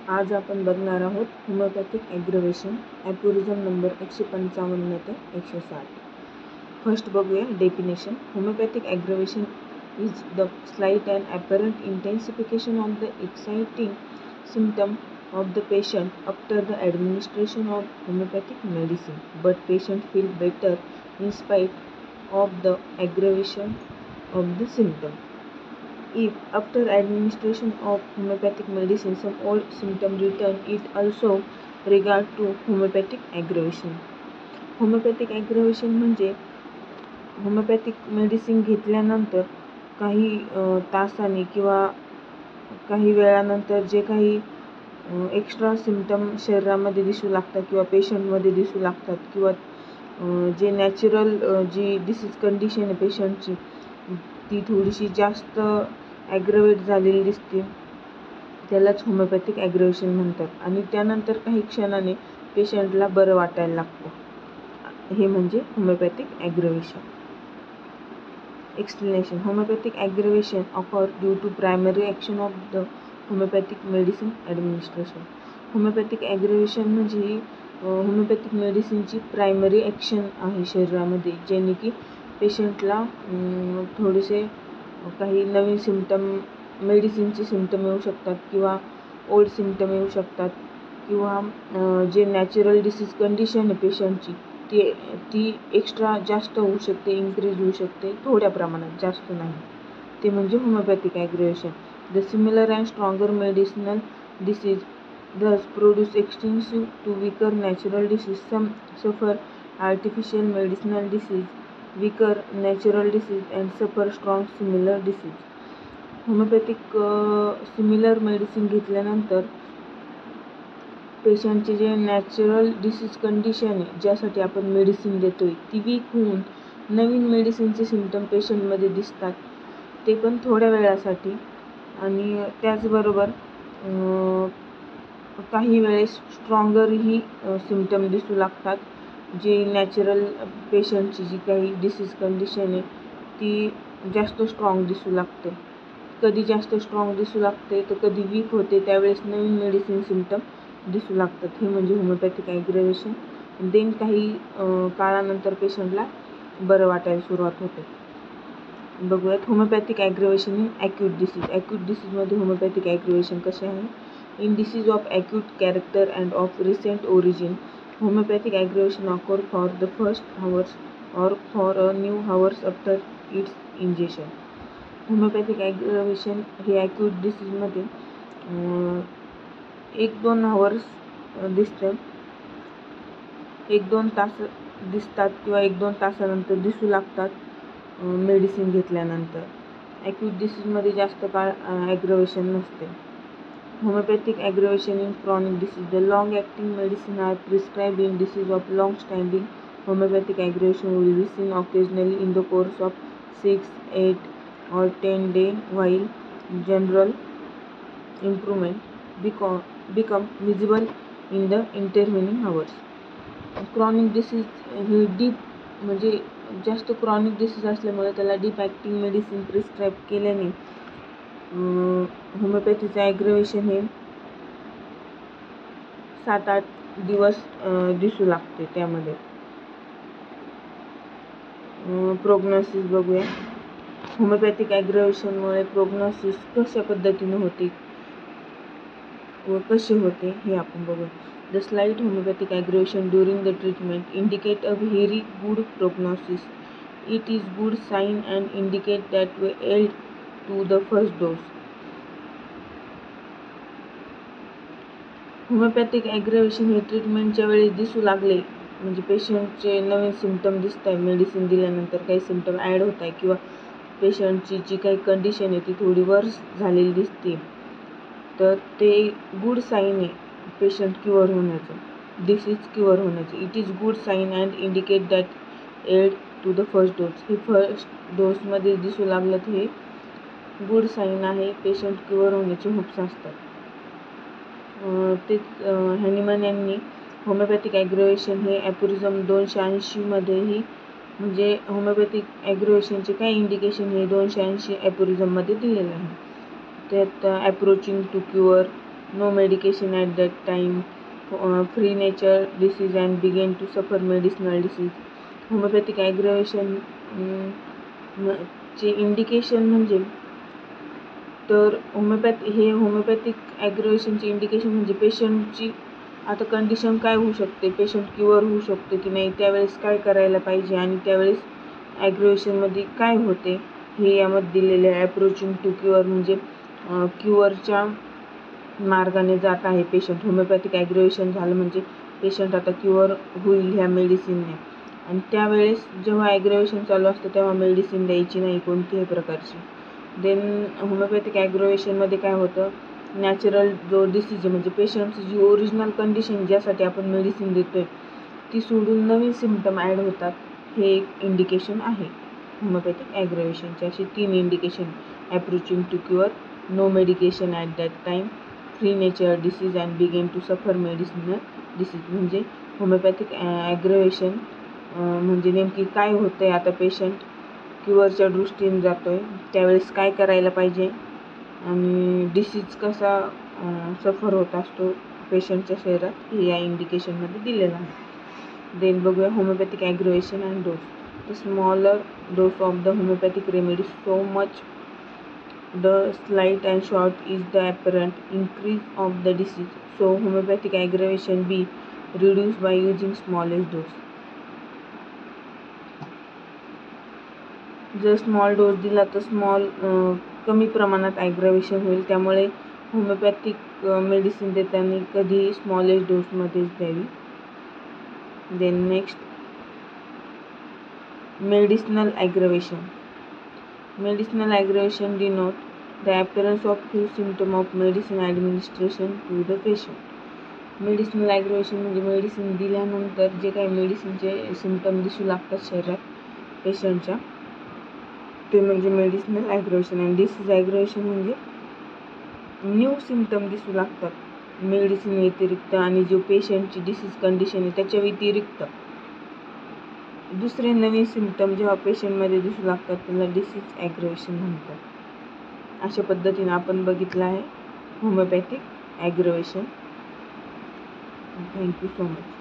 आज आपण बघणार आहोत होमिओपॅथिक ॲग्रवेशन ॲप्युरिझम नंबर 155 ते 160. फर्स्ट बघूया definition. Homeopathic aggravation is the slight and apparent intensification of the exciting symptom of the patient after the administration of homeopathic medicine, but patient feel better in spite of the aggravation of the symptom. If after administration of homeopathic medicine some old symptom return, it also regard to homeopathic aggravation. homeopathic aggravation म्हणजे homeopathic medicine घेतल्यानंतर काही तासांनी किंवा काही वेळानंतर जे काही extra symptom शरीरामध्ये दिसू लागतात किंवा पेशंटमध्ये दिसू लागतात किंवा जे नॅचरल जी डिसीज कंडिशन आहे पेशंटची ती थोडीशी जास्त ॲग्रवेट झालेली दिसते, त्यालाच होमिओपॅथिक ॲग्रवेशन म्हणतात. आणि त्यानंतर काही क्षणाने पेशंटला बरं वाटायला लागतं, हे म्हणजे homeopathic aggravation. Explanation. Homeopathic aggravation occur due to primary action of the homeopathic medicine administration. Homeopathic aggravation म्हणजे होमिओपॅथिक मेडिसिनची प्रायमरी ॲक्शन आहे शरीरामध्ये, ज्याने की पेशंटला थोडेसे काही नवीन सिम्पटम मेडिसिनचे सिम्पटम येऊ शकतात किंवा ओल्ड सिम्पटम येऊ शकतात किंवा जे नॅचरल डिसीज कंडिशन आहे पेशंटची ती एक्स्ट्रा जास्त होऊ शकते, इन्क्रीज होऊ शकते थोड्या प्रमाणात, जास्त नाही. ते म्हणजे homeopathic aggravation. The similar and stronger medicinal disease thus produce extensive to weaker natural disease. Some suffer artificial medicinal disease, weaker natural disease and suffer strong similar disease. Homeopathic similar medicine घेतल्यानंतर पेशंटचे जे natural disease condition आहे ज्यासाठी आपण medicine देतोय ती weak होऊन नवीन मेडिसिनचे symptom पेशंटमध्ये दिसतात, ते पण थोड्या वेळासाठी. आणि त्याचबरोबर काही वेळेस स्ट्रॉंगरही सिम्पटम दिसू लागतात, जे नॅचरल पेशंटची जी काही डिसीज कंडिशन आहे ती जास्त स्ट्रॉंग दिसू लागते. कधी जास्त स्ट्रॉंग दिसू लागते तर कधी वीक होते, त्यावेळेस नवीन मेडिसिन सिम्पटम दिसू लागतात, हे म्हणजे होमिओपॅथिक ॲग्रवेशन. देन काही काळानंतर पेशंटला बरं वाटायला सुरुवात होते. बघूयात homeopathic aggravation in acute disease. Acute डिसीजमध्ये होमिओपॅथिक ॲग्रवेशन कसे आहे. In disease of acute character and of recent origin, homeopathic aggravation occur for the first hours or for a few hours after its injection. Homeopathic aggravation हे acute डिसीजमध्ये 1-2 hours दिसतं, 1-2 तास दिसतात किंवा 1-2 तासानंतर दिसू लागतात मेडिसिन घेतल्यानंतर. ॲक्यूट डिसीजमध्ये जास्त काळ ॲग्रवेशन नसते. Homeopathic aggravation in chronic disease. The long acting medicine are prescribed in disease of long standing. Homeopathic aggravation will be seen occasionally in the course of 6, 8 or 10 days, while general improvement become visible in the intervening hours. Chronic disease he deep म्हणजे जास्त chronic disease असल्यामुळे त्याला deep acting medicine prescribe केल्याने होमिओपॅथीचं ॲग्रवेशन हे 7-8 दिवस दिसू लागते. त्यामध्ये प्रोग्नोसिस बघूया. होमिओपॅथिक ॲग्रवेशनमुळे प्रोग्नोसिस कशा पद्धतीने होते व कसे होते हे आपण बघूया. The slight homeopathic aggravation during the treatment indicate a very good prognosis. It is good sign and indicate that way yield to the first dose. Homeopathic aggravation हे ट्रीटमेंटच्या वेळेस दिसू लागले म्हणजे पेशंटचे नवीन सिम्पटम दिसत आहे, मेडिसिन दिल्यानंतर काही सिम्पटम ॲड होत आहे किंवा पेशंटची जी काही कंडिशन आहे ती थोडी वर्स झालेली दिसते, तर ते गुड साईन आहे पेशंट क्युअर होण्याचं, डिसीज क्युअर होण्याचं. It is good sign and indicate that add to the first dose. हे फर्स्ट डोसमध्ये दिसू लागलं तर हे गुड साईन आहे, पेशंट क्युअर होण्याचे होप्स असतात. तेच हॅनिमन यांनी होमिओपॅथिक ॲग्रवेशन हे ॲप्युरिझम 280 मध्येही म्हणजे होमिओपॅथिक ॲग्रवेशनचे काही इंडिकेशन हे 280 ॲप्युरिझममध्ये दिलेलं आहे. त्यात approaching to cure, no medication at that time, free nature disease and began to suffer medicinal disease. Homeopathic aggravation चे इंडिकेशन म्हणजे तर होमिओपॅथिक ॲग्रवेशनची इंडिकेशन म्हणजे पेशंटची आता कंडिशन काय होऊ शकते, पेशंट क्युअर होऊ शकतो की नाही, त्यावेळेस काय करायला पाहिजे आणि त्यावेळेस ॲग्रवेशनमध्ये काय होते हे यामध्ये दिलेले आहे. अप्रोचिंग टू क्युअर म्हणजे क्युअरच्या मार्गाने जात आहे पेशंट. होमिओपॅथिक ॲग्रवेशन झालं म्हणजे पेशंट आता क्युअर होईल ह्या मेडिसिनने. आणि त्यावेळेस जेव्हा ॲग्रवेशन चालू असतं तेव्हा मेडिसिन द्यायची नाही कोणत्याही प्रकारची. देन होमिओपॅथिक ॲग्रवेशनमध्ये काय होतं, नॅचरल जो डिसीज म्हणजे पेशंटची जी ओरिजिनल कंडिशन ज्यासाठी आपण मेडिसिन देतो आहे ती सोडून नवीन सिम्पटम ॲड होतात. हे एक इंडिकेशन आहे होमिओपॅथिक ॲग्रवेशनचे. असे 3 indication: approaching to cure, no medication at that time, free nature disease and begin to suffer medicinal disease. म्हणजे होमिओपॅथिक ॲग्रवेशन म्हणजे नेमकी काय होतं आहे, आता पेशंट क्युअरच्या दृष्टीने जातो आहे त्यावेळेस काय करायला पाहिजे आणि डिसीज कसा सफर होत असतो पेशंटच्या शरीरात हे या इंडिकेशनमध्ये दिलेलं आहे. देन बघूया homeopathic aggravation and dose. The smaller dose of the homeopathic remedy so much the slight and short is the apparent increase of the disease, so homeopathic aggravation be reduced by using smallest dose. जर small dose दिला तर कमी प्रमाणात ॲग्रवेशन होईल. त्यामुळे homeopathic medicine देताना कधीही smallest डोसमध्येच द्यावी. Then next medicinal aggravation. Medicinal aggravation denote the appearance of few symptoms of medicine administration to the patient. Medicinal aggravation म्हणजे मेडिसिन दिल्यानंतर जे काही मेडिसिनचे सिम्पटम दिसू लागतात शरीरात पेशंटच्या ते म्हणजे मेडिसिनल ॲग्रवेशन. आणि डिसीज ॲग्रवेशन म्हणजे न्यू सिम्पटम दिसू लागतात मेडिसिन व्यतिरिक्त आणि जो पेशंटची डिसीज कंडिशन आहे त्याच्या व्यतिरिक्त दुसरे नवीन सिम्पटम जेव्हा पेशंटमध्ये दिसू लागतात त्याला डिसीज ॲग्रवेशन म्हणतात. अशा पद्धतीने आपण बघितलं आहे homeopathic aggravation. Thank you so much.